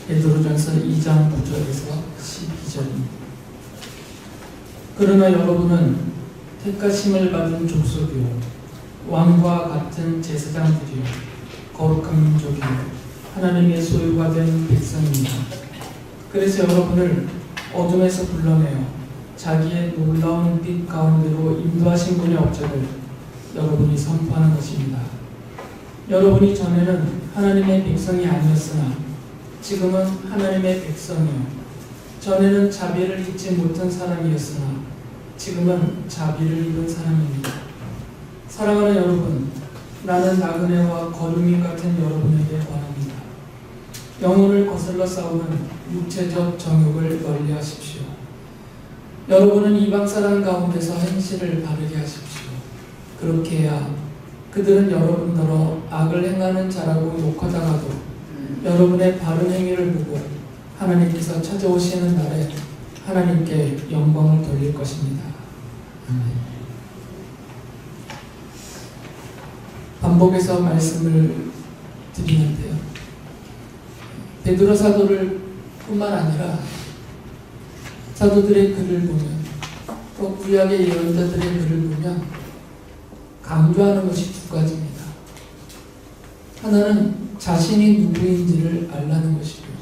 베드로전서 2장 9절에서 12절입니다. 그러나 여러분은 택하심을 받은 족속이요 왕과 같은 제사장들이요 거룩한 민족이요 하나님의 소유가 된 백성입니다. 그래서 여러분을 어둠에서 불러내어 자기의 놀라운 빛 가운데로 인도하신 분의 업적을 여러분이 선포하는 것입니다. 여러분이 전에는 하나님의 백성이 아니었으나 지금은 하나님의 백성이요 전에는 자비를 잊지 못한 사람이었으나 지금은 자비를 입은 사람입니다. 사랑하는 여러분, 나는 나그네와 거류민 같은 여러분에게 권합니다. 영혼을 거슬러 싸우는 육체적 정욕을 멀리하십시오. 여러분은 이방 사람 가운데서 행실을 바르게 하십시오. 그렇게 해야 그들은 여러분더러 악을 행하는 자라고 욕하다가도 여러분의 바른 행위를 보고 하나님께서 찾아오시는 날에 하나님께 영광을 돌릴 것입니다. 반복해서 말씀을 드리는데요. 베드로 사도를 뿐만 아니라 사도들의 글을 보면 또 구약의 예언자들의 글을 보면 강조하는 것이 두 가지입니다. 하나는 자신이 누구인지를 알라는 것이고요.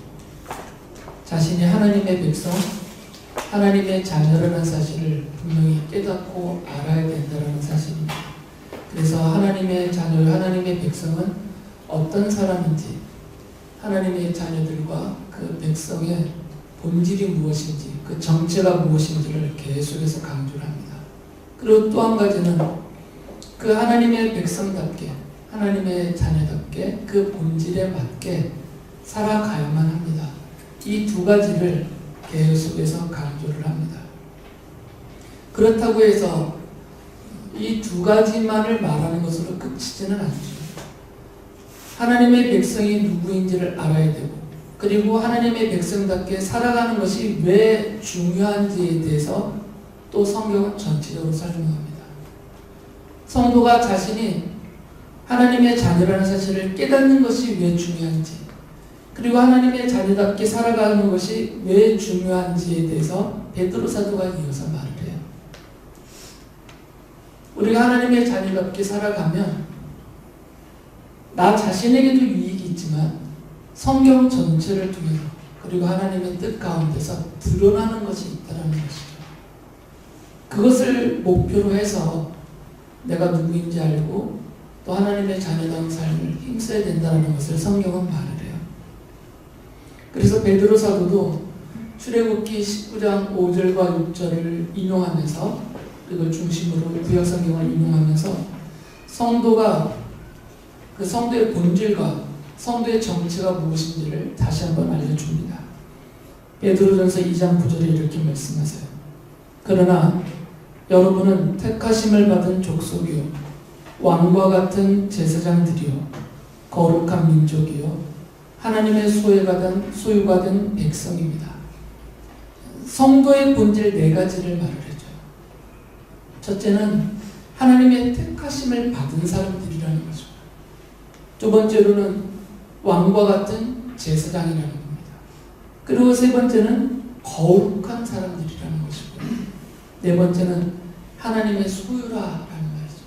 자신이 하나님의 백성, 하나님의 자녀라는 사실을 분명히 깨닫고 알아야 된다는 사실입니다. 그래서 하나님의 자녀, 하나님의 백성은 어떤 사람인지, 하나님의 자녀들과 그 백성의 본질이 무엇인지, 그 정체가 무엇인지를 계속해서 강조를 합니다. 그리고 또 한 가지는 그 하나님의 백성답게, 하나님의 자녀답게 그 본질에 맞게 살아가야만 합니다. 이 두 가지를 계속해서 강조를 합니다. 그렇다고 해서 이 두 가지만을 말하는 것으로 그치지는 않죠. 하나님의 백성이 누구인지를 알아야 되고, 그리고 하나님의 백성답게 살아가는 것이 왜 중요한지에 대해서 또 성경은 전체적으로 설명합니다. 성도가 자신이 하나님의 자녀라는 사실을 깨닫는 것이 왜 중요한지, 그리고 하나님의 자녀답게 살아가는 것이 왜 중요한지에 대해서 베드로 사도가 이어서 말을 해요. 우리가 하나님의 자녀답게 살아가면 나 자신에게도 유익이 있지만 성경 전체를 통해서 그리고 하나님의 뜻 가운데서 드러나는 것이 있다는 것이죠. 그것을 목표로 해서 내가 누구인지 알고 또 하나님의 자녀다운 삶을 힘써야 된다는 것을 성경은 말을 해요. 그래서 베드로 사도도 출애굽기 19장 5절과 6절을 인용하면서, 그걸 중심으로 구약 성경을 인용하면서 성도가 그 성도의 본질과 성도의 정체가 무엇인지를 다시 한번 알려줍니다. 베드로전서 2장 9절에 이렇게 말씀하세요. 그러나 여러분은 택하심을 받은 족속이요 왕과 같은 제사장들이요 거룩한 민족이요 하나님의 소유가 된 백성입니다. 성도의 본질 네 가지를 말을 해줘요. 첫째는 하나님의 택하심을 받은 사람들이라는 거죠. 두 번째로는 왕과 같은 제사장이라는 겁니다. 그리고 세 번째는 거룩한 사람들이라는 것이고, 네 번째는 하나님의 소유라라는 말이죠.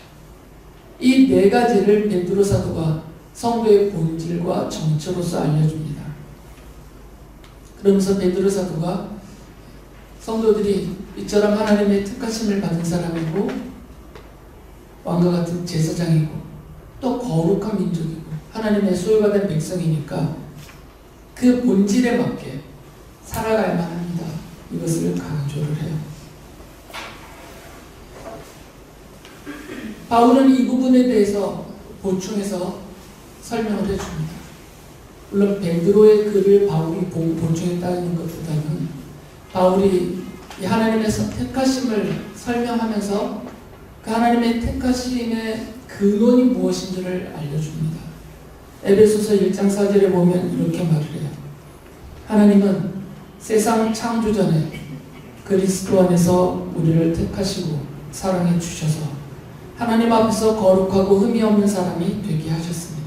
이 네 가지를 베드로 사도가 성도의 본질과 정체로서 알려줍니다. 그러면서 베드로 사도가 성도들이 이처럼 하나님의 택하심을 받은 사람이고 왕과 같은 제사장이고 또 거룩한 민족이고 하나님의 소유가 된 백성이니까 그 본질에 맞게 살아가야만 합니다. 이것을 강조를 해요. 바울은 이 부분에 대해서 보충해서 설명을 해줍니다. 물론 베드로의 글을 바울이 보충했다는 것보다는 바울이 이 하나님의 택하심을 설명하면서 그 하나님의 택하심의 근원이 무엇인지를 알려줍니다. 에베소서 1장 4절에 보면 이렇게 말을 해요. 하나님은 세상 창조 전에 그리스도 안에서 우리를 택하시고 사랑해 주셔서 하나님 앞에서 거룩하고 흠이 없는 사람이 되게 하셨습니다.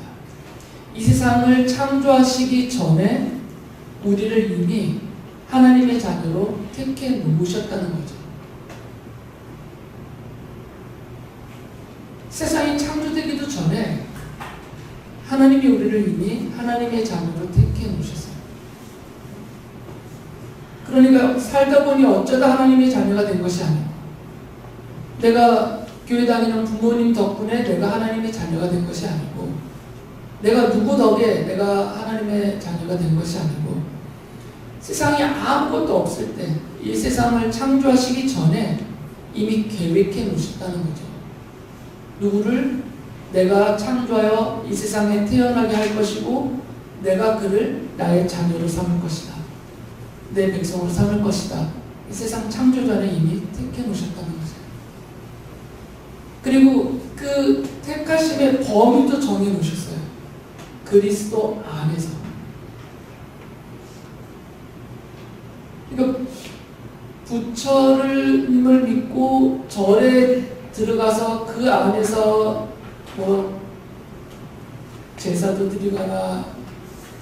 이 세상을 창조하시기 전에 우리를 이미 하나님의 자녀로 택해 놓으셨다는 거죠. 세상이 창조되기도 전에 하나님이 우리를 이미 하나님의 자녀로 택해 놓으셨어요. 그러니까 살다 보니 어쩌다 하나님의 자녀가 된 것이 아니고, 내가 교회 다니는 부모님 덕분에 내가 하나님의 자녀가 된 것이 아니고, 내가 누구 덕에 내가 하나님의 자녀가 된 것이 아니고, 세상에 아무것도 없을 때 이 세상을 창조하시기 전에 이미 계획해 놓으셨다는 거죠. 누구를 내가 창조하여 이 세상에 태어나게 할 것이고, 내가 그를 나의 자녀로 삼을 것이다, 내 백성으로 삼을 것이다. 이 세상 창조 전에 이미 택해 놓으셨다는 거죠. 그리고 그 택하심의 범위도 정해 놓으셨어요. 그리스도 안에서. 그러니까 부처님을 믿고 절에 들어가서 그 안에서 뭐 제사도 드리거나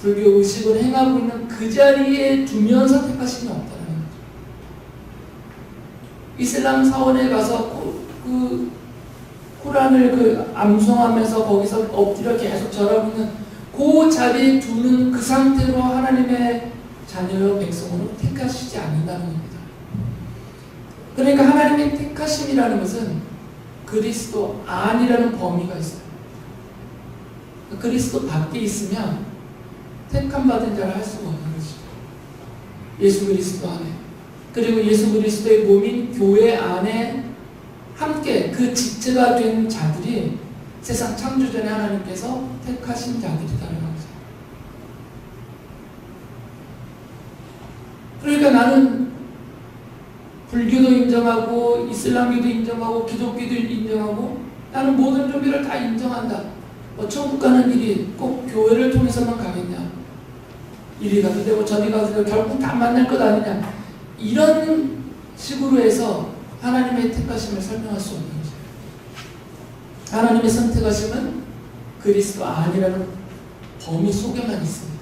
불교 의식을 행하고 있는 그 자리에 두면서 택하심이 없다는 거죠. 이슬람 사원에 가서 그 코란을 암송하면서 거기서 엎드려 계속 절하고 있는 그 자리에 두는 그 상태로 하나님의 자녀 백성으로 택하시지 않는다는 겁니다. 그러니까 하나님의 택하심이라는 것은 그리스도 안이라는 범위가 있어요. 그리스도 밖에 있으면 택함 받은 자를 할 수가 없는 것이죠. 예수 그리스도 안에, 그리고 예수 그리스도의 몸인 교회 안에 함께 그 지체가 된 자들이 세상 창조 전에 하나님께서 택하신 자들이라는 거죠. 그러니까 나는 불교도 인정하고 이슬람교도 인정하고 기독교도 인정하고, 나는 모든 종교를 다 인정한다. 뭐 천국 가는 길이 꼭 교회를 통해서만 가겠냐, 이리 가도 되고 저리 가도 되고 결국 다 만날 것 아니냐, 이런 식으로 해서 하나님의 택하심을 설명할 수 없는 거죠. 하나님의 선택하심은 그리스도 안이라는 범위 속에만 있습니다.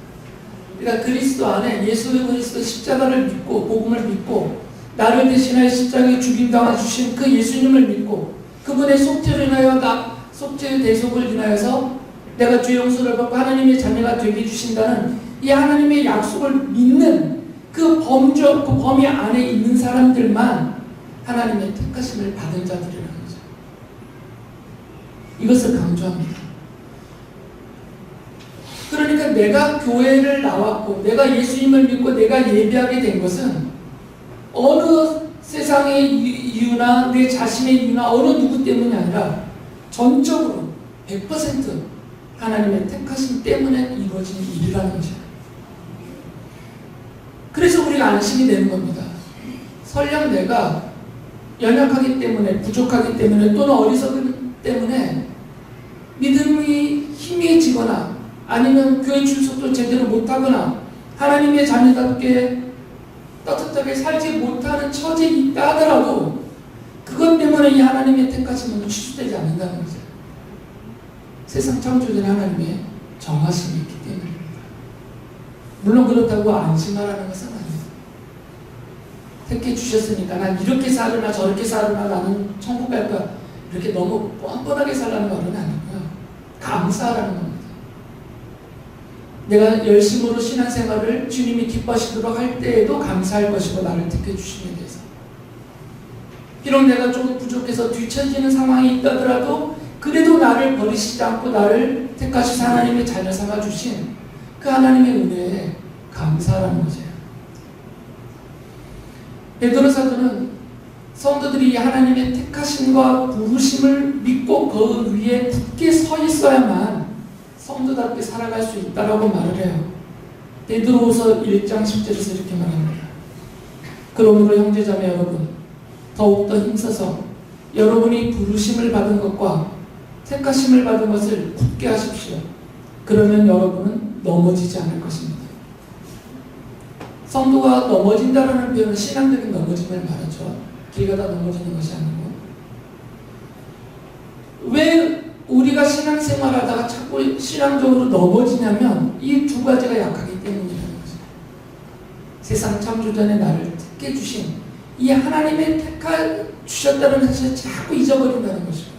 그러니까 그리스도 안에 예수 그리스도 십자가를 믿고 복음을 믿고 나를 대신하여 십자가에 죽임당하 주신 그 예수님을 믿고 그분의 속죄를 인하여 속죄의 대속을 인하여서 내가 죄 용서를 받고 하나님의 자녀가 되게 해주신다는 이 하나님의 약속을 믿는 그 범위 안에 있는 사람들만 하나님의 택하심을 받은 자들이라는 거죠. 이것을 강조합니다. 그러니까 내가 교회를 나왔고 내가 예수님을 믿고 내가 예배하게 된 것은 어느 세상의 이유나 내 자신의 이유나 어느 누구 때문이 아니라 전적으로 100% 하나님의 택하심 때문에 이루어진 일이라는 거죠. 그래서 우리가 안심이 되는 겁니다. 설령 내가 연약하기 때문에, 부족하기 때문에, 또는 어리석기 때문에 믿음이 희미해지거나 아니면 교회 출석도 제대로 못하거나 하나님의 자녀답게 떳떳하게 살지 못하는 처지에 있다 하더라도 그것 때문에 이 하나님의 택하심은 취소되지 않는다는 거죠. 세상 창조된 하나님의 정하심이 있기 때문입니다. 물론 그렇다고 안심하라는 것은 아니에요. 택해 주셨으니까 난 이렇게 살으나 저렇게 살으나 나는 천국 갈 거야, 이렇게 너무 뻔뻔하게 살라는 말은 아니고요. 감사하라는 겁니다. 내가 열심으로 신앙생활을 주님이 기뻐하시도록 할 때에도 감사할 것이고, 나를 택해 주심에 대해서. 비록 내가 조금 부족해서 뒤처지는 상황이 있다더라도 그래도 나를 버리시지 않고 나를 택하시사 하나님의 자녀 삼아 주신 그 하나님의 은혜에 감사하라는 거죠. 베드로 사도는 성도들이 하나님의 택하심과 부르심을 믿고 그 위에 굳게 서 있어야만 성도답게 살아갈 수 있다라고 말을 해요. 베드로후서 1장 10절에서 이렇게 말합니다. 그러므로 형제자매 여러분, 더욱더 힘써서 여러분이 부르심을 받은 것과 택하심을 받은 것을 굳게 하십시오. 그러면 여러분은 넘어지지 않을 것입니다. 성도가 넘어진다라는 표현은 신앙적인 넘어짐을 말하죠. 길 가다 넘어지는 것이 아니고. 왜 우리가 신앙생활하다가 자꾸 신앙적으로 넘어지냐면 이 두 가지가 약하기 때문이라는 거죠. 세상 창조 전에 나를 택해 주신 이 하나님의 주셨다는 사실을 자꾸 잊어버린다는 것이고,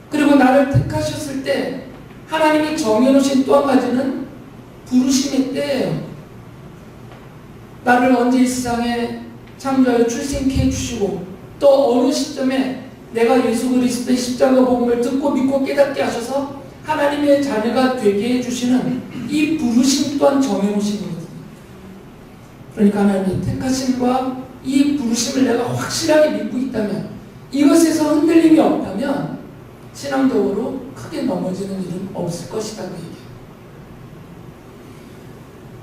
그리고 나를 택하셨을 때 하나님이 정해놓으신 또 한 가지는 부르심의 때예요. 나를 언제 이 세상에 창조하여 출생케 해주시고 또 어느 시점에 내가 예수 그리스도의 십자가 복음을 듣고 믿고 깨닫게 하셔서 하나님의 자녀가 되게 해주시는 이 부르심 또한 정해놓으신 거거든요. 그러니까 하나님의 택하심과 이 부르심을 내가 확실하게 믿고 있다면, 이것에서 흔들림이 없다면 신앙적으로 크게 넘어지는 일은 없을 것이다, 그 얘기예요.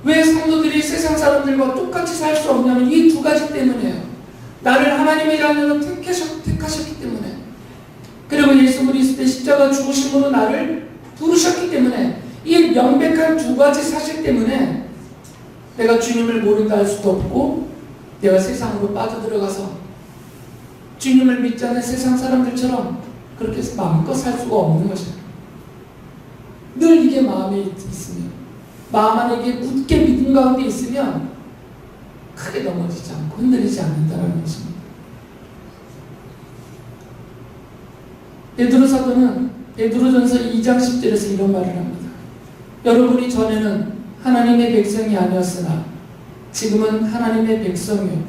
왜 성도들이 세상 사람들과 똑같이 살 수 없냐면 이 두 가지 때문이에요. 나를 하나님의 자녀로 택하셨기 때문에, 그리고 예수 그리스도의 십자가 죽으심으로 나를 부르셨기 때문에, 이 명백한 두 가지 사실 때문에 내가 주님을 모른다 할 수도 없고, 내가 세상으로 빠져들어가서 주님을 믿지 않는 세상 사람들처럼 그렇게 해서 마음껏 살 수가 없는 것이에요. 늘 이게 마음에 있으면, 마음 안에 이게 굳게 믿음 가운데 있으면 크게 넘어지지 않고 흔들리지 않는다는 것입니다. 베드로 사도는 베드로전서 2장 10절에서 이런 말을 합니다. 여러분이 전에는 하나님의 백성이 아니었으나 지금은 하나님의 백성이요,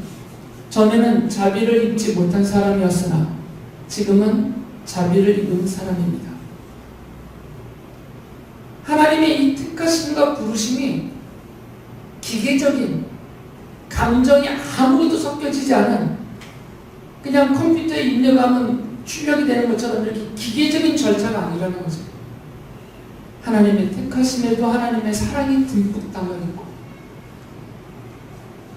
전에는 자비를 입지 못한 사람이었으나 지금은 자비를 입은 사람입니다. 하나님의 이 택하심과 부르심이 기계적인, 감정이 아무것도 섞여지지 않은, 그냥 컴퓨터에 입력하면 출력이 되는 것처럼 이렇게 기계적인 절차가 아니라는 거죠. 하나님의 택하심에도 하나님의 사랑이 듬뿍 담아있고,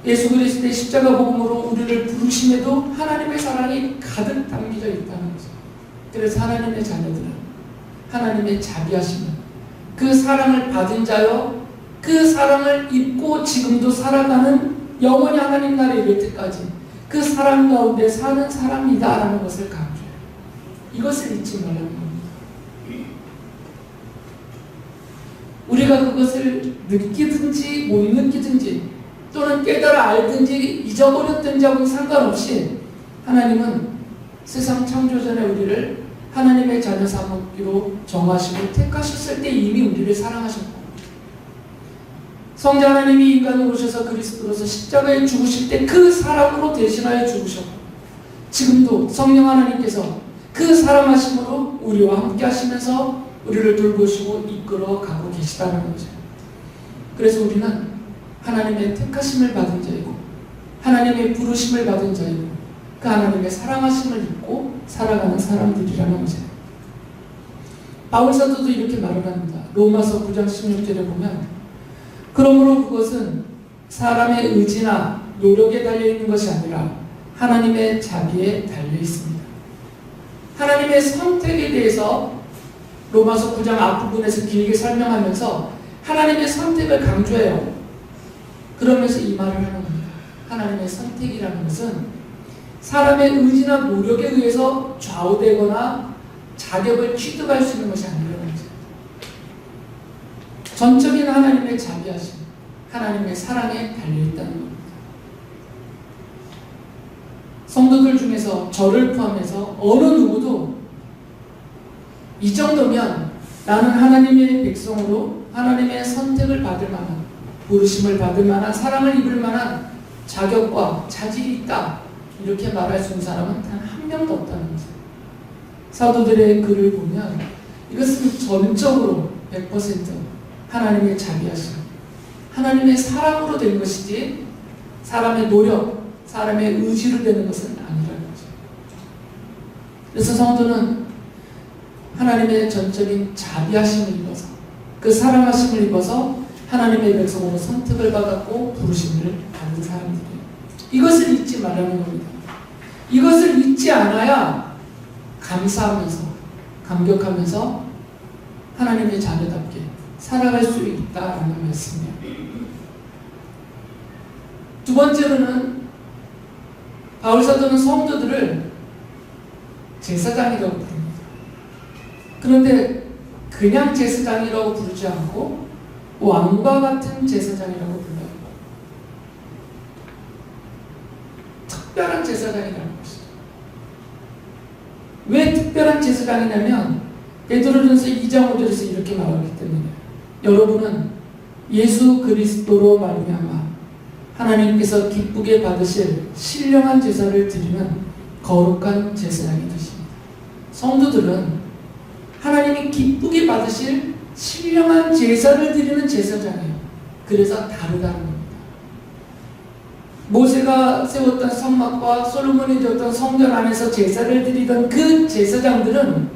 예수 그리스도의 십자가 복음으로 우리를 부르심에도 하나님의 사랑이 가득 담겨져 있다는 거죠. 그래서 하나님의 자녀들은 하나님의 자비하심을, 그 사랑을 받은 자여 그 사랑을 입고 지금도 살아가는, 영원히 하나님 나라에 이를 때까지 그 사랑 가운데 사는 사람이다라는 것을 강조해요. 이것을 잊지 말라는 겁니다. 우리가 그것을 느끼든지 못 느끼든지 또는 깨달아 알든지 잊어버렸든지 하고는 상관없이, 하나님은 세상 창조 전에 우리를 하나님의 자녀 삼기로 정하시고 택하셨을 때 이미 우리를 사랑하셨고, 성자 하나님이 인간으로 오셔서 그리스도로서 십자가에 죽으실 때 그 사랑으로 대신하여 죽으셨고, 지금도 성령 하나님께서 그 사랑하심으로 우리와 함께 하시면서 우리를 돌보시고 이끌어 가고 계시다는 거죠. 그래서 우리는 하나님의 택하심을 받은 자이고 하나님의 부르심을 받은 자이고 그 하나님의 사랑하심을 입고 살아가는 사람들이라는 거죠. 바울 사도도 이렇게 말을 합니다. 로마서 9장 16절에 보면, 그러므로 그것은 사람의 의지나 노력에 달려있는 것이 아니라 하나님의 자비에 달려있습니다. 하나님의 선택에 대해서 로마서 9장 앞부분에서 길게 설명하면서 하나님의 선택을 강조해요. 그러면서 이 말을 하는 겁니다. 하나님의 선택이라는 것은 사람의 의지나 노력에 의해서 좌우되거나 자격을 취득할 수 있는 것이 아니라는 거죠. 전적인 하나님의 자비하심, 하나님의 사랑에 달려있다는 겁니다. 성도들 중에서 저를 포함해서 어느 누구도 이 정도면 나는 하나님의 백성으로 하나님의 선택을 받을 만한, 부르심을 받을 만한, 사랑을 입을 만한 자격과 자질이 있다, 이렇게 말할 수 있는 사람은 단 한 명도 없다는 거죠. 사도들의 글을 보면 이것은 전적으로 100% 하나님의 자비하심, 하나님의 사랑으로 된 것이지 사람의 노력, 사람의 의지로 되는 것은 아니라는 거죠. 그래서 성도는 하나님의 전적인 자비하심을 입어서, 그 사랑하심을 입어서 하나님의 백성으로 선택을 받았고 부르심을 받은 사람들이에요. 이것을 잊지 말라는 겁니다. 이것을 잊지 않아야 감사하면서 감격하면서 하나님의 자녀답게 살아갈 수 있다라는 말씀이에요. 두 번째로는 바울 사도는 성도들을 제사장이라고 부릅니다. 그런데 그냥 제사장이라고 부르지 않고 왕과 같은 제사장이라고 불러요. 특별한 제사장이라는 것이죠. 왜 특별한 제사장이냐면 베드로전서 2장 5절에서 이렇게 말하기 때문에 여러분은 예수 그리스도로 말미암아 하나님께서 기쁘게 받으실 신령한 제사를 드리는 거룩한 제사장이 되십니다. 성도들은 하나님이 기쁘게 받으실 신령한 제사를 드리는 제사장이에요. 그래서 다르다는 겁니다. 모세가 세웠던 성막과 솔로몬이 지었던 성전 안에서 제사를 드리던 그 제사장들은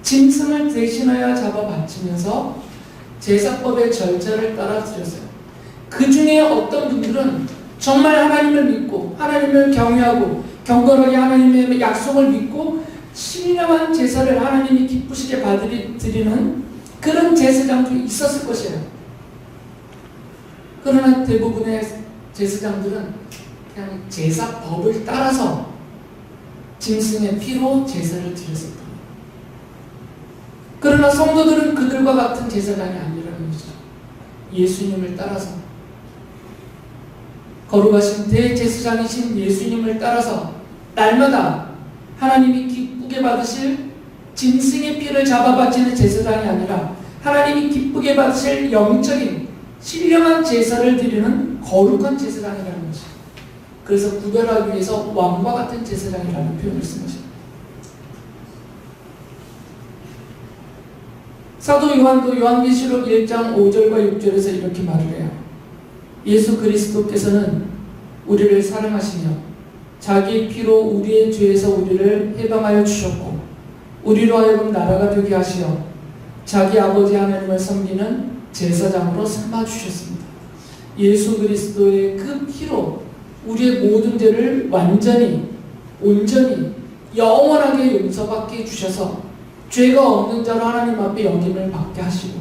짐승을 대신하여 잡아 바치면서 제사법의 절차를 따라 드렸어요. 그 중에 어떤 분들은 정말 하나님을 믿고 하나님을 경외하고 경건하게 하나님의 약속을 믿고 신령한 제사를 하나님이 기쁘시게 드리는 그런 제사장도 있었을 것이에요. 그러나 대부분의 제사장들은 그냥 제사법을 따라서 짐승의 피로 제사를 드렸었다. 그러나 성도들은 그들과 같은 제사장이 아니라는 것이죠. 예수님을 따라서 거룩하신 대제사장이신 예수님을 따라서 날마다 하나님이 기쁘게 받으실 짐승의 피를 잡아 바치는 제사장이 아니라 하나님이 기쁘게 받으실 영적인 신령한 제사를 드리는 거룩한 제사장이라는 것이죠. 그래서 구별하기 위해서 왕과 같은 제사장이라는 표현을 쓴 것입니다. 사도 요한도 요한계시록 1장 5절과 6절에서 이렇게 말을 해요. 예수 그리스도께서는 우리를 사랑하시며 자기 피로 우리의 죄에서 우리를 해방하여 주셨고 우리로 하여금 나라가 되게 하시어 자기 아버지 하나님을 섬기는 제사장으로 삼아주셨습니다. 예수 그리스도의 그 피로 우리의 모든 죄를 완전히 온전히 영원하게 용서받게 해주셔서 죄가 없는 자로 하나님 앞에 여김을 받게 하시고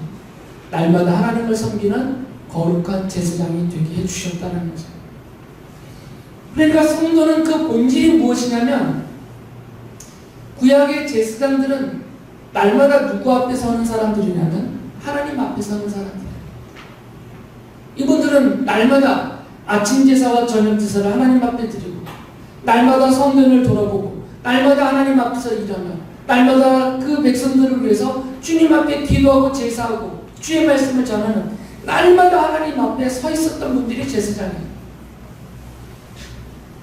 날마다 하나님을 섬기는 거룩한 제사장이 되게 해주셨다는 거죠. 그러니까 성도는 그 본질이 무엇이냐면 구약의 제사장들은 날마다 누구 앞에 서는 사람들이냐면 하나님 앞에 서는 사람들이에요. 이분들은 날마다 아침 제사와 저녁 제사를 하나님 앞에 드리고 날마다 성전을 돌아보고 날마다 하나님 앞에서 일하며 날마다 그 백성들을 위해서 주님 앞에 기도하고 제사하고 주의 말씀을 전하는 날마다 하나님 앞에 서 있었던 분들이 제사장이에요.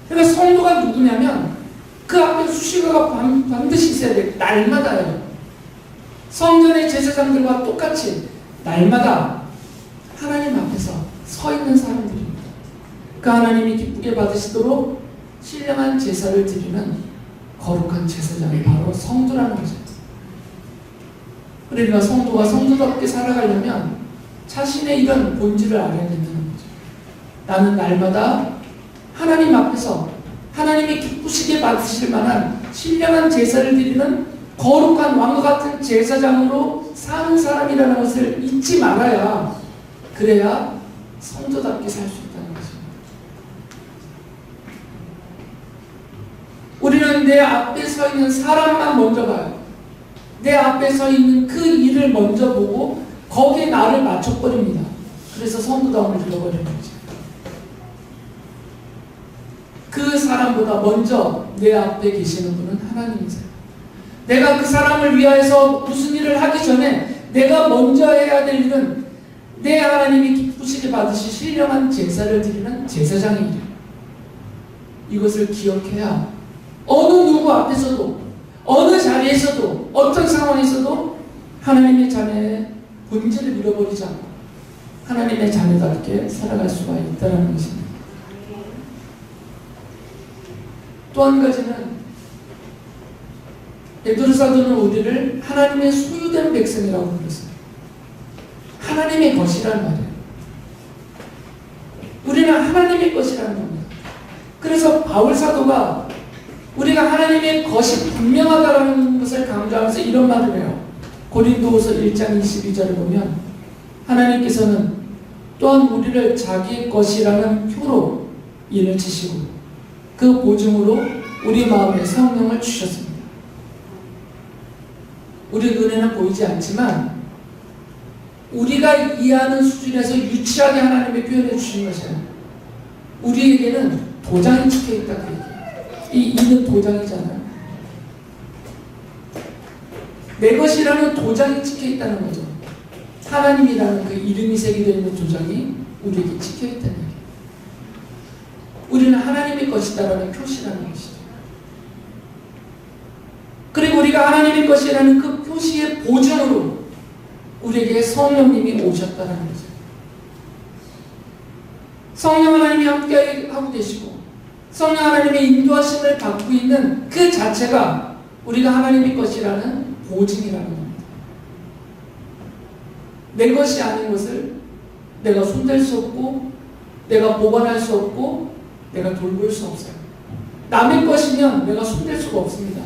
그러니까 성도가 누구냐면 그 앞에 수식어가 반드시 있어야 돼요. 날마다요. 성전의 제사장들과 똑같이 날마다 하나님 앞에서 서 있는 사람들입니다. 그 하나님이 기쁘게 받으시도록 신령한 제사를 드리는 거룩한 제사장이 바로 성도라는 거죠. 그러니까 성도가 성도답게 살아가려면 자신의 이런 본질을 알아야 된다는 거죠. 나는 날마다 하나님 앞에서 하나님이 기쁘시게 받으실 만한 신령한 제사를 드리는 거룩한 왕과 같은 제사장으로 사는 사람이라는 것을 잊지 말아야 그래야 성도답게 살 수 있다는 것입니다. 우리는 내 앞에 서 있는 사람만 먼저 봐요. 내 앞에 서 있는 그 일을 먼저 보고 거기에 나를 맞춰버립니다. 그래서 성도다움을 잃어버리는 거죠. 그 사람보다 먼저 내 앞에 계시는 분은 하나님이세요. 내가 그 사람을 위하여서 무슨 일을 하기 전에 내가 먼저 해야 될 일은 내 하나님이 기쁘시게 받으실 신령한 제사를 드리는 제사장의 일. 이것을 기억해야 어느 누구 앞에서도 어느 자리에서도 어떤 상황에서도 하나님의 자녀의 본질을 잃어버리지 않고 하나님의 자녀답게 살아갈 수가 있다는 것입니다. 또 한 가지는 베드로 사도는 우리를 하나님의 소유된 백성이라고 불렀어요. 하나님의 것이라는 말이에요. 우리는 하나님의 것이라는 겁니다. 그래서 바울 사도가 우리가 하나님의 것이 분명하다는 것을 강조하면서 이런 말을 해요. 고린도후서 1장 22절을 보면 하나님께서는 또한 우리를 자기의 것이라는 표로 인을 치시고 그 보증으로 우리 마음에 성령을 주셨습니다. 우리 눈에는 보이지 않지만 우리가 이해하는 수준에서 유치하게 하나님의 표현해 주신 것이에요. 우리에게는 도장이 찍혀있다 그 얘기예요. 이 이는 도장이잖아요. 내 것이라는 도장이 찍혀 있다는 거죠. 하나님이라는 그 이름이 새겨져 있는 도장이 우리에게 찍혀 있다는 얘기예요. 우리는 하나님의 것이다라는 표시라는 것이죠. 그리고 우리가 하나님의 것이라는 그 표시의 보증으로 우리에게 성령님이 오셨다는 거죠. 성령 하나님이 함께 하고 계시고 성령 하나님의 인도하심을 받고 있는 그 자체가 우리가 하나님의 것이라는 보증이라는 겁니다. 내 것이 아닌 것을 내가 손댈 수 없고 내가 보관할 수 없고 내가 돌볼 수 없어요. 남의 것이면 내가 손댈 수가 없습니다.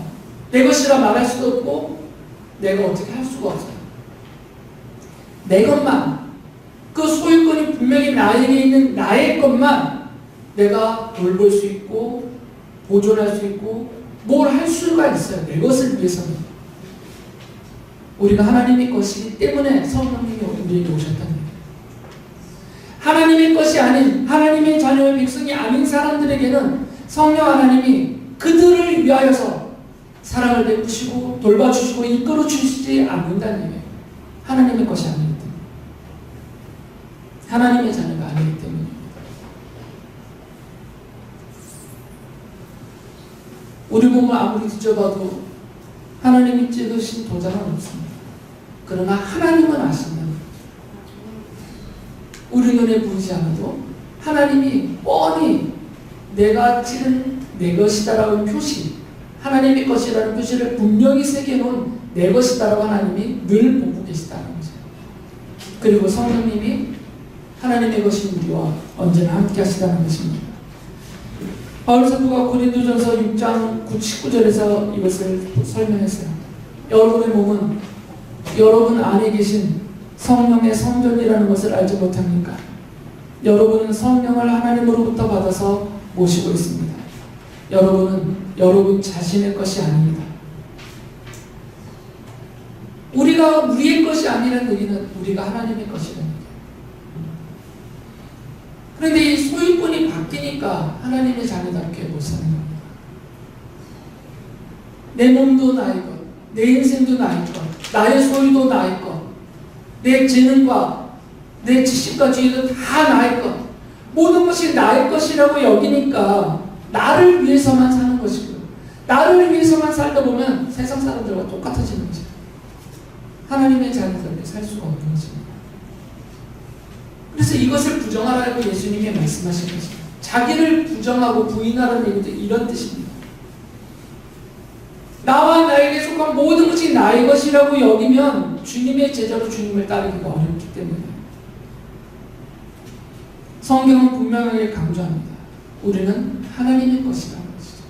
내 것이라 말할 수도 없고 내가 어떻게 할 수가 없어요. 내 것만, 그 소유권이 분명히 나에게 있는 나의 것만 내가 돌볼 수 있고 보존할 수 있고 뭘 할 수가 있어요. 내 것을 위해서는. 우리가 하나님의 것이기 때문에 성령님이 우리에게 오셨다는 거예요. 하나님의 것이 아닌 하나님의 자녀의 백성이 아닌 사람들에게는 성령 하나님이 그들을 위하여서 사랑을 베푸시고 돌봐주시고 이끌어 주시지 않는다는 얘기예요. 하나님의 것이 아니기 때문에. 하나님의 자녀가 아니기 때문입니다. 우리 몸을 아무리 뒤져봐도 하나님이 찍으신 도장은 없습니다. 그러나 하나님은 아시면 우리 눈에 보이지 않아도 하나님이 뻔히 내가 찍은 내 것이다라는 표시, 하나님의 것이라는 표시를 분명히 새겨놓은 내 것이다라고 하나님이 늘 보고 계시다는 거죠. 그리고 성령님이 하나님의 것인 우리와 언제나 함께 하시다는 것입니다. 바울 사도가 고린도전서 6장 19절에서 이것을 설명했어요. 여러분의 몸은 여러분 안에 계신 성령의 성전이라는 것을 알지 못합니까? 여러분은 성령을 하나님으로부터 받아서 모시고 있습니다. 여러분은 여러분 자신의 것이 아닙니다. 우리가 우리의 것이 아니라는 얘기는 우리가 하나님의 것이라는 얘기예요. 그런데 이 소유권이 바뀌니까 하나님의 자녀답게 못 사는 겁니다. 내 몸도 나의 것, 내 인생도 나의 것, 나의 소유도 나의 것, 내 재능과 내 지식과 지혜도 다 나의 것, 모든 것이 나의 것이라고 여기니까 나를 위해서만 사는 것이고 나를 위해서만 살다 보면 세상 사람들과 똑같아지는 거죠. 하나님의 자녀답게 살 수가 없는 것입니다. 그래서 이것을 부정하라고 예수님이 말씀하신 것입니다. 자기를 부정하고 부인하라는 얘기도 이런 뜻입니다. 나와 나에게 속한 모든 것이 나의 것이라고 여기면 주님의 제자로 주님을 따르기가 어렵기 때문에 성경은 분명하게 강조합니다. 우리는 하나님의 것이라는 것이죠.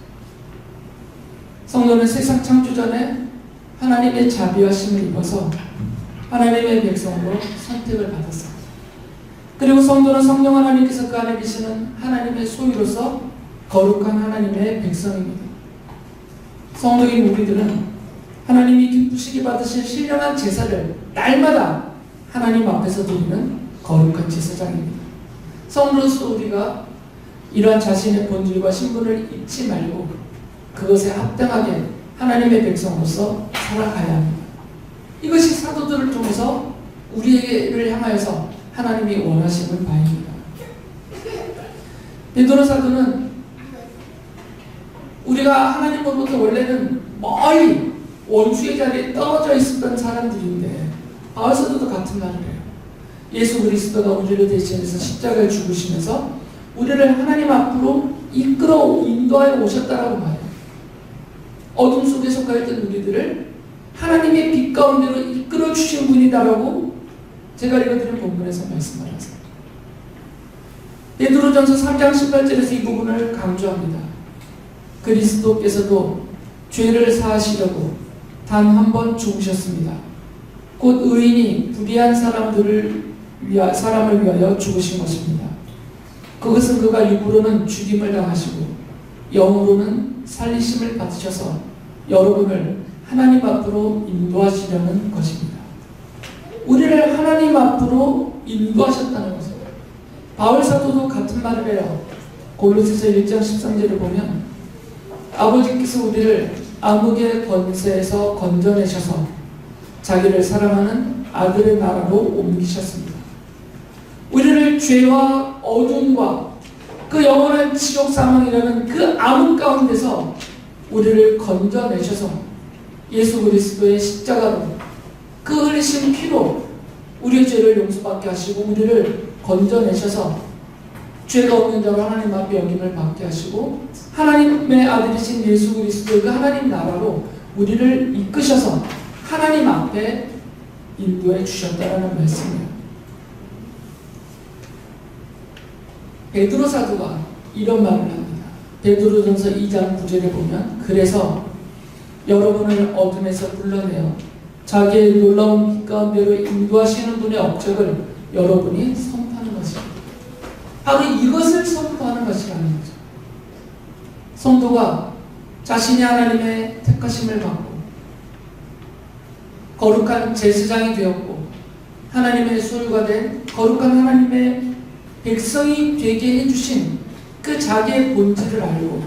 성도는 세상 창조 전에 하나님의 자비하심을 입어서 하나님의 백성으로 선택을 받았습니다. 그리고 성도는 성령 하나님께서 그 안에 계시는 하나님의 소유로서 거룩한 하나님의 백성입니다. 성도인 우리들은 하나님이 기쁘시게 받으실 신령한 제사를 날마다 하나님 앞에서 드리는 거룩한 제사장입니다. 성도로서 우리가 이러한 자신의 본질과 신분을 잊지 말고 그것에 합당하게 하나님의 백성으로서 살아가야 합니다. 이것이 사도들을 통해서 우리를 향하여서 하나님이 원하시는 바입니다. 베드로 사도는 우리가 하나님으로부터 원래는 멀리 원수의 자리에 떨어져 있었던 사람들인데 바울 사도도 같은 말을 해요. 예수 그리스도가 우리를 대신해서 십자가에 죽으시면서 우리를 하나님 앞으로 이끌어 인도하여 오셨다라고 말해요. 어둠 속에 속하 있던 우리들을 하나님의 빛 가운데로 이끌어 주신 분이다라고 제가 읽어드린 본문에서 말씀을 하세요. 베드로전서 3장 18절에서 이 부분을 강조합니다. 그리스도께서도 죄를 사하시려고 단 한 번 죽으셨습니다. 곧 의인이 불의한 사람을 위하여 죽으신 것입니다. 그것은 그가 육으로는 죽임을 당하시고 영으로는 살리심을 받으셔서 여러분을 하나님 앞으로 인도하시려는 것입니다. 우리를 하나님 앞으로 인도하셨다는 것입니다. 바울 사도도 같은 말을 해요. 골로새서 1장 13절을 보면 아버지께서 우리를 암흑의 권세에서 건져내셔서 자기를 사랑하는 아들의 나라로 옮기셨습니다. 우리를 죄와 어둠과 그 영원한 지옥 사망이라는 그 암흑 가운데서 우리를 건져내셔서 예수 그리스도의 십자가로 그 흘리신 피로 우리의 죄를 용서받게 하시고 우리를 건져내셔서 죄가 없는 자로 하나님 앞에 영임을 받게 하시고 하나님의 아들이신 예수 그리스도의 그 하나님 나라로 우리를 이끄셔서 하나님 앞에 인도해 주셨다라는 말씀이에요. 베드로 사도가 이런 말을 합니다. 베드로전서 2장 9절에 보면 그래서 여러분을 어둠에서 불러내어 자기의 놀라운 빛 가운데로 인도하시는 분의 업적을 여러분이 선포하는 것입니다. 바로 이것을 선포하는 것이라는 거죠. 성도가 자신이 하나님의 택하심을 받고 거룩한 제사장이 되었고 하나님의 소유가 된 거룩한 하나님의 백성이 되게 해주신 그 자기의 본질을 알고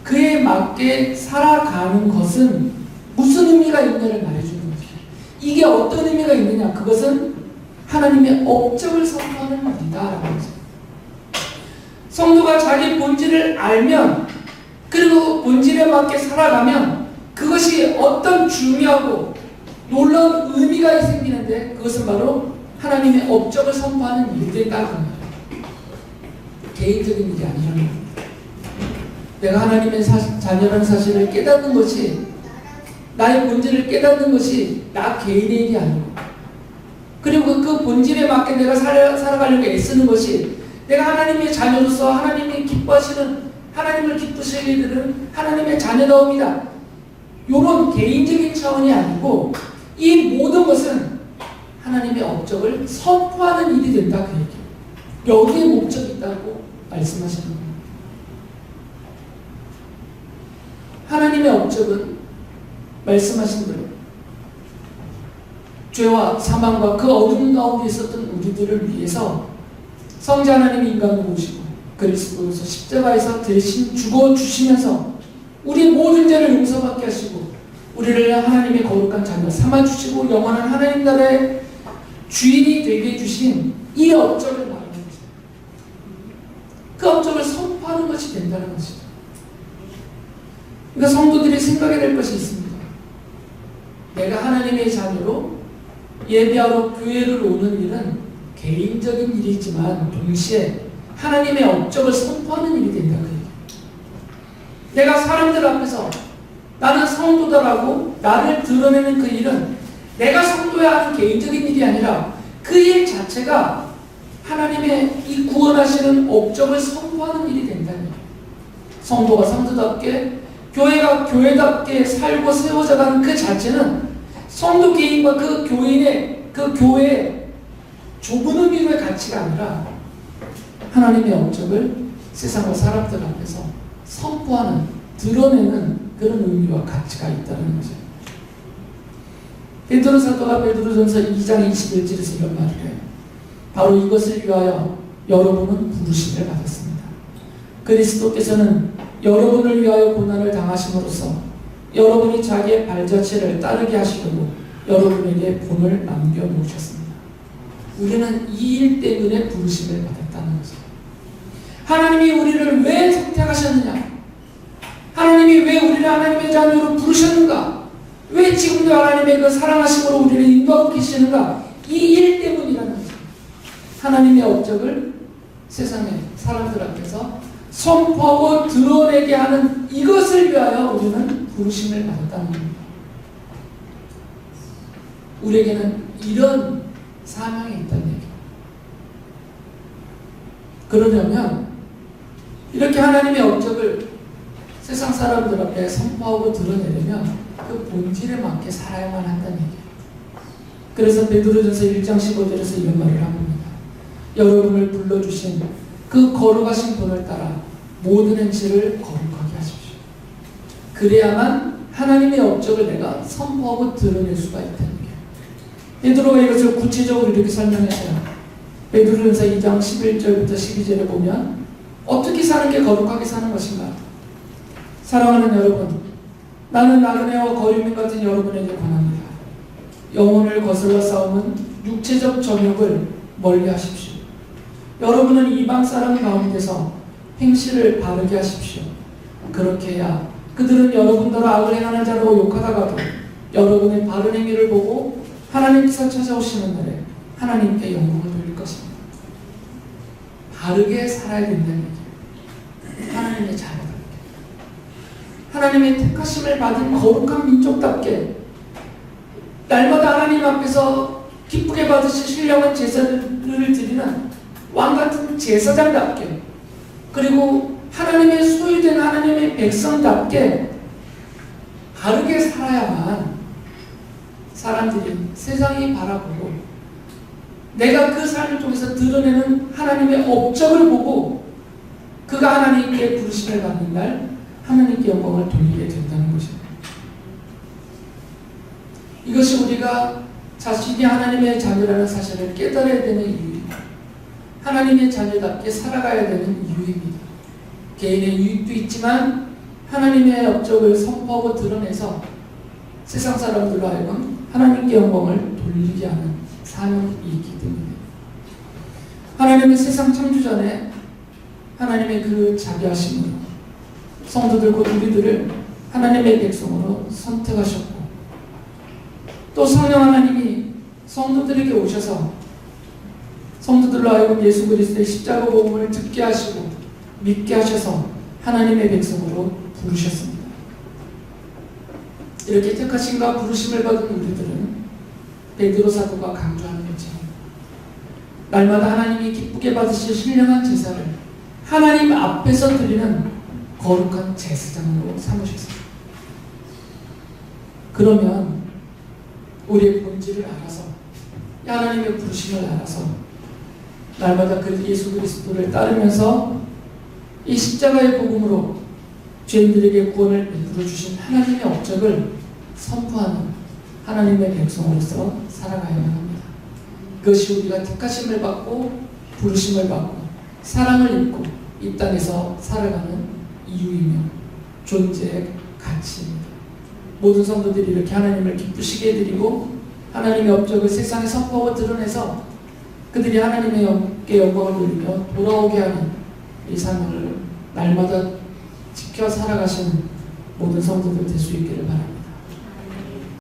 그에 맞게 살아가는 것은 무슨 의미가 있느냐를 말해주는 거죠. 이게 어떤 의미가 있느냐? 그것은 하나님의 업적을 선포하는 일이다라는 거죠. 성도가 자기 본질을 알면 그리고 본질에 맞게 살아가면 그것이 어떤 중요하고 놀라운 의미가 생기는데 그것은 바로 하나님의 업적을 선포하는 일이 된다는 거예요. 개인적인 일이 아니라는 겁니다. 내가 하나님의 자녀라는 사실을 깨닫는 것이 나의 본질을 깨닫는 것이 나 개인의 일이 아니고 그리고 그 본질에 맞게 내가 살아가려고 애쓰는 것이 내가 하나님의 자녀로서 하나님이 기뻐하시는 하나님을 기쁘시게 되는 하나님의 자녀다움이다. 이런 개인적인 차원이 아니고 이 모든 것은 하나님의 업적을 선포하는 일이 된다 그 얘기예요. 여기에 목적이 있다고 말씀하시는 겁니다. 하나님의 업적은 말씀하신 대로 죄와 사망과 그 어둠 가운데 있었던 우리들을 위해서 성자 하나님이 인간으로 오시고 그리스도에서 십자가에서 대신 죽어주시면서 우리 모든 죄를 용서받게 하시고 우리를 하나님의 거룩한 자녀 삼아주시고 영원한 하나님 나라의 주인이 되게 해주신 이 업적을 말하는 거죠. 그 업적을 선포하는 것이 된다는 것이죠. 그러니까 성도들이 생각해야 될 것이 있습니다. 내가 하나님의 자녀로 예배하러 교회를 오는 일은 개인적인 일이지만 동시에 하나님의 업적을 선포하는 일이 된다 그 얘기예요. 내가 사람들 앞에서 나는 성도다라고 나를 드러내는 그 일은 내가 성도야 하는 개인적인 일이 아니라 그 일 자체가 하나님의 이 구원하시는 업적을 선포하는 일이 된다는 거예요. 성도가 성도답게 교회가 교회답게 살고 세워져가는 그 자체는 성도 개인과 그 교인의 그 교회의 좁은 의미의 가치가 아니라 하나님의 업적을 세상과 사람들 앞에서 선포하는 드러내는 그런 의미와 가치가 있다는 거죠. 베드로 사도가 베드로전서 2장 21절에서 이런 말을 해요. 바로 이것을 위하여 여러분은 부르심을 받았습니다. 그리스도께서는 여러분을 위하여 고난을 당하심으로써 여러분이 자기의 발자취를 따르게 하시려고 여러분에게 본을 남겨놓으셨습니다. 우리는 이 일 때문에 부르심을 받았다는 거죠. 하나님이 우리를 왜 선택하셨느냐? 하나님이 왜 우리를 하나님의 자녀로 부르셨는가? 왜 지금도 하나님의 그 사랑하심으로 우리를 인도하고 계시는가? 이 일 때문이라는 거죠. 하나님의 업적을 세상의 사람들 앞에서 선포하고 드러내게 하는 이것을 위하여 우리는 부르심을 받았다는 겁니다. 우리에게는 이런 사명이 있다는 얘기예요. 그러려면 이렇게 하나님의 업적을 세상 사람들 앞에 선포하고 드러내려면 그 본질에 맞게 살아야만 한다는 얘기예요. 그래서 베드로전서 1장 15절에서 이런 말을 합니다. 여러분을 불러주신 그 거룩하신 분을 따라 모든 행실을 거룩하게 하십시오. 그래야만 하나님의 업적을 내가 선포하고 드러낼 수가 있다는 거예요. 베드로가 이것을 구체적으로 이렇게 설명했어요. 베드로전서 2장 11절부터 12절에 보면 어떻게 사는 게 거룩하게 사는 것인가? 사랑하는 여러분, 나는 나그네와 거류민 같은 여러분에게 권합니다. 영혼을 거슬러 싸우는 육체적 정욕을 멀리 하십시오. 여러분은 이방 사람 가운데서 행실을 바르게 하십시오. 그렇게 해야 그들은 여러분더러 악을 행하는 자로 욕하다가도 여러분의 바른 행위를 보고 하나님께서 찾아오시는 날에 하나님께 영광을 돌릴 것입니다. 바르게 살아야 된다는 얘기예요. 하나님의 자녀답게, 하나님의 택하심을 받은 거룩한 민족답게, 날마다 하나님 앞에서 기쁘게 받으실 신령한 제사를 드리는 왕같은 제사장답게, 그리고 하나님의 소유된 하나님의 백성답게 바르게 살아야만 사람들이, 세상이 바라보고 내가 그 삶을 통해서 드러내는 하나님의 업적을 보고 그가 하나님께 부르심을 받는 날 하나님께 영광을 돌리게 된다는 것입니다. 이것이 우리가 자신이 하나님의 자녀라는 사실을 깨달아야 되는 이유입니다. 하나님의 자녀답게 살아가야 되는 이유입니다. 개인의 유익도 있지만 하나님의 업적을 선포하고 드러내서 세상 사람들로 하여금 하나님께 영광을 돌리게 하는 사명이 있기 때문에, 하나님의 세상 창조 전에 하나님의 그 자비하심으로 성도들 곧 우리들을 하나님의 백성으로 선택하셨고, 또 성령 하나님이 성도들에게 오셔서 성도들로 하여금 예수 그리스도의 십자가 복음을 듣게 하시고 믿게 하셔서 하나님의 백성으로 부르셨습니다. 이렇게 택하심과 부르심을 받은 우리들은 베드로 사도가 강조하는 것처럼 날마다 하나님이 기쁘게 받으실 신령한 제사를 하나님 앞에서 드리는 거룩한 제사장으로 삼으셨습니다. 그러면 우리의 본질을 알아서, 하나님의 부르심을 알아서 날마다 그 예수 그리스도를 따르면서 이 십자가의 복음으로 죄인들에게 구원을 베풀어 주신 하나님의 업적을 선포하는 하나님의 백성으로서 살아가야만 합니다. 그것이 우리가 택하심을 받고 부르심을 받고 사랑을 입고 이 땅에서 살아가는 이유이며 존재의 가치입니다. 모든 성도들이 이렇게 하나님을 기쁘시게 해드리고 하나님의 업적을 세상에 선포하고 드러내서 그들이 하나님의 영광을 돌리며 돌아오게 하는 이 사명을 날마다 지켜 살아가시는 모든 성도들 될 수 있기를 바랍니다.